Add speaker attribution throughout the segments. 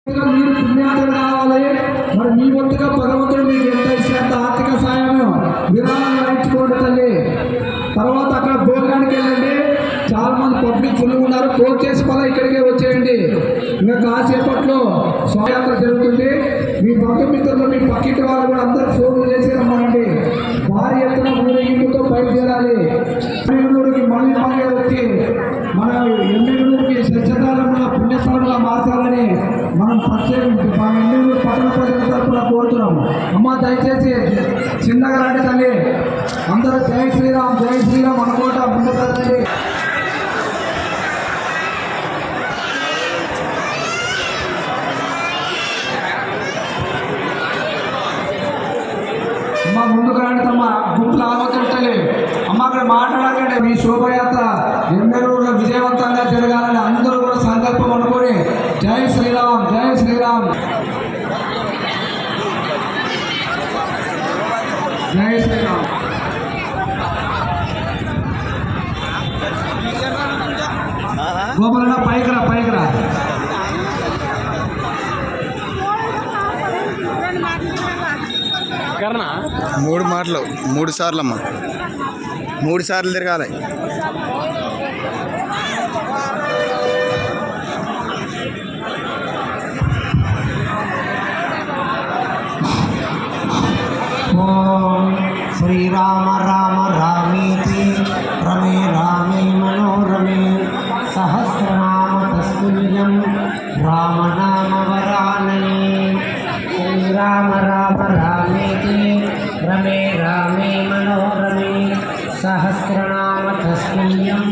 Speaker 1: మీరు పుణ్యాలు కావాలి. మరి మీ వంతుగా భగవంతుడు మీకు ఎంత ఇచ్చినంత ఆర్థిక సాయం విరాళాలు రాయించుకోండి తల్లి. తర్వాత అక్కడ భోజనానికి వెళ్ళండి. చాలా మంది పబ్లిక్ ఫుల్ ఉన్నారు. ఫోన్ చేసి మళ్ళీ ఇక్కడికే వచ్చేయండి. ఇంకా కాసేపట్లో శోభయాత్ర జరుగుతుంది. మీ బంధుమిత్రులు మీ పక్కింటి వాళ్ళు కూడా అందరూ ఫోన్ చేసి రమ్మనండి. భారీ ఎత్తున ఊరేగింపుతో బయలుదేరాలి. మళ్ళీ వచ్చి మన ఎమ్మెల్యేకి స్వచ్ఛతాలంగా పుణ్యస్థలంగా మార్చాలని మనం మన ఎమ్మెల్యే పట్టణ ప్రజల తరఫున కోరుతున్నాము. అమ్మ దయచేసి చిన్నగా రండి తల్లి. అందరూ జై శ్రీరామ్ జై శ్రీరామ్ అనుకోట ముందుకెళ్ళండి. అమ్మ ముందుకు రండి తమ్మ. గుంపులు ఆలోచించాలి. అమ్మ అక్కడ మాట్లాడకండి. మీ శోభయాత్ర ఎమ్మెల్యేలో విజయవంతంగా జరగాలని అందరూ కూడా సంకల్పం అనుకొని జై శ్రీరామ్ జై శ్రీరామ్ జై శ్రీరామ్. గోపాలన్న పైకిరా పైకిరా.
Speaker 2: మూడు మాటలు 3 సార్లు అమ్మా, 3 సార్లు తిరగాలి.
Speaker 3: ఓం శ్రీరామ రామ రామేతి రమే రామే మనోరమే సహస్రనామ తస్తుల్యం రామనామ వరాననే. శ్రీరామ రామ రామేతి రమే రామే మనోరమే సహస్రనామ తస్తుల్యం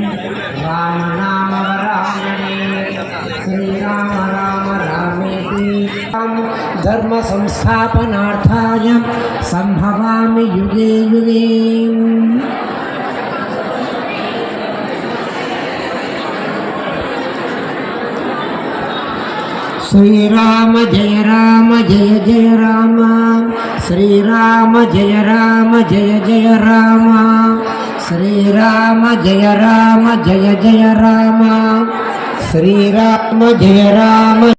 Speaker 3: రామనామ వరాననే. శ్రీరామ రామ రామేతి ధర్మ సంస్థాపనార్థాయ సంభవామి యుగే యుగే. శ్రీరామ జయ రామ జయ జయ రామ. శ్రీరామ జయ రామ జయ జయ రామ. శ్రీరామ జయ రామ జయ జయ రామ. శ్రీరామ జయ రామ